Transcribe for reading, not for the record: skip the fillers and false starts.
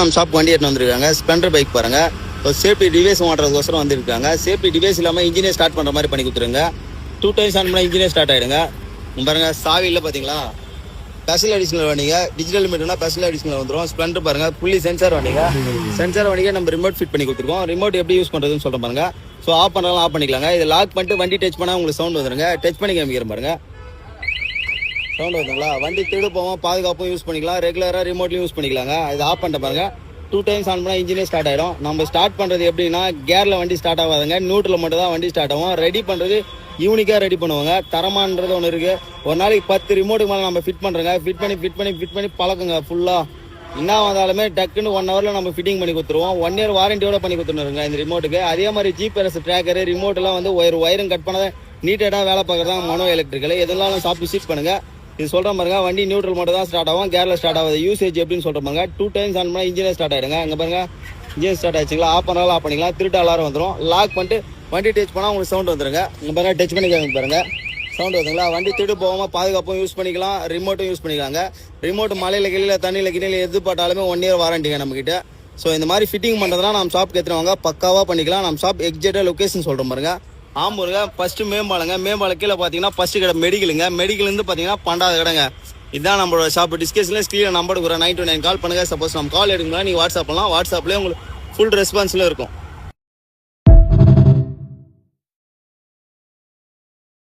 நம்ம ஷாப் வண்டி எடுத்து வந்திருக்காங்க. ஸ்ப்ளெண்டர் பைக் பாருங்க. ஒரு சேஃப்டி டிவைஸ் மாட்டுறதுக்கோசரம் வந்திருக்காங்க. சேஃப்டி டிவைஸ் இல்லாமல் இன்ஜினே ஸ்டார்ட் பண்ணுற மாதிரி பண்ணி கொடுத்துருங்க. 2 times ஆன் பண்ணால் இன்ஜினே ஸ்டார்ட் ஆகிடுங்க. பாருங்க சாவி இல்லை பார்த்தீங்களா, ஸ்பெஷல் அடிஷனல் வண்டிங்க. டிஜிட்டல் மீட்டர்னா ஸ்பெஷல் அடிஷனல் வந்துடும். ஸ்ப்ளெண்டர் பாருங்க, புள்ளி சென்சார் வண்டிங்க. சென்சார் வண்டிங்க நம்ம ரிமோட் ஃபிட் பண்ணி கொடுத்துருக்கோம். ரிமோட் எப்படி யூஸ் பண்ணுறதுன்னு சொல்கிறேன் பாருங்க. ஸோ ஆஃப் பண்ணாலும் ஆஃப் பண்ணிக்கலாங்க. இதை லாக் பண்ணிட்டு வண்டி டச் பண்ணால் உங்களுக்கு சவுண்ட் வந்துருங்க. டச் பண்ணி காமிக்கிறேன் பாருங்க. சவுண்ட் வருதுங்களா? வண்டி திருடு போவோம், பாதுகாப்பும் யூஸ் பண்ணிக்கலாம், ரெகுலராக ரிமோட்லையும் யூஸ் பண்ணிக்கலாங்க. இது ஆஃப் பண்ணிட்டு பாருங்க. 2 times ஆன் பண்ணால் இன்ஜினே ஸ்டார்ட் ஆகிடும். நம்ம ஸ்டார்ட் பண்ணுறது எப்படின்னா, கேரில் வண்டி ஸ்டார்ட் ஆகாதுங்க, நியூட்ரல் மட்டும் தான் வண்டி ஸ்டார்ட் ஆகும். ரெடி பண்ணுறது யூனிக்காக ரெடி பண்ணுவாங்க. தரமானது ஒன்று இருக்குது. ஒரு நாளைக்கு 10 ரிமோட்டுக்கு மேலே நம்ம ஃபிட் பண்ணுறோங்க. ஃபிட் பண்ணி பழக்குங்க ஃபுல்லாக. என்ன வந்தாலுமே டக்குன்னு 1 hourல நம்ம ஃபிட்டிங் பண்ணி கொடுத்துருவோம். 1 year வாரண்டியோட பண்ணி கொடுத்துருங்க இந்த ரிமோட்டுக்கு. அதே மாதிரி ஜிபிஎஸ் ட்ராக்கரு ரிமோட்டெல்லாம் வந்து ஒயரும் கட் பண்ணாத நீட்டாக வேலை பார்க்குறதா மனோ எலக்ட்ரிக்கல். எதெல்லாம் ஷாப் விசிட் பண்ணுங்க. இது சொல்கிறேன் பாருங்க, வண்டி நியூட்ரல் மட்டும் தான் ஸ்டார்ட் ஆகும், கேரில் ஸ்டார்ட் ஆகுது. யூசேஜ் எப்படின்னு சொல்கிறேன் பாருங்க. 2 times ஆன் பண்ணால் இன்ஜினே ஸ்டார்ட் ஆகிடுங்க. இங்கே பாருங்க, இன்ஜின் ஸ்டார்ட் ஆச்சுங்களா? ஆஃப் பண்ணாலும் ஆஃப் பண்ணிக்கலாம். திருட்டு அலாரம் வந்துடும். லாக் பண்ணிட்டு வண்டி டச் பண்ணால் உங்களுக்கு சவுண்ட் வந்துருங்க. இங்கே பாருங்க, டச் பண்ணி பாருங்க, சவுண்ட் வருதுங்களா? வண்டி திருடு போகாமல் பாதுகாப்பும் யூஸ் பண்ணிக்கலாம், ரிமோட்டும் யூஸ் பண்ணிக்கலாங்க. ரிமோட் மலையில் கீழே தண்ணியில் கிணியில் எது பட்டாலுமே 1 year வாரண்டிங்க நம்மக்கிட்ட. ஸோ இந்த மாதிரி ஃபிட்டிங் பண்ணுறதுலாம் நம்ம ஷாப்க்கு எடுத்துருவாங்க, பக்காவாக பண்ணிக்கலாம். நம்ம ஷாப் எக்ஸாக்டாக லொக்கேஷன் சொல்கிறோம் பாருங்க. ஆம்பூருங்க, ஃபஸ்ட்டு மேம்பாலங்க. மேம்பாலம் கீழே பார்த்தீங்கன்னா ஃபஸ்ட்டு கடை மெடிக்கலுங்க. மெடிக்கல்லேருந்து பார்த்தீங்கன்னா 12வது கடைங்க. இதுதான் நம்மளோட ஷாப். டிஸ்கஷனில் ஸ்க்ரீனில் நம்பர் கொடுக்குறேன். 929 கால் பண்ணுங்கள். சப்போஸ் நம்ம கால் எடுக்கணும்னா நீங்கள் வாட்ஸ்அப் பண்ணலாம். வாட்ஸ்அப்லேயே உங்களுக்கு ஃபுல் ரெஸ்பான்ஸில் இருக்கும்.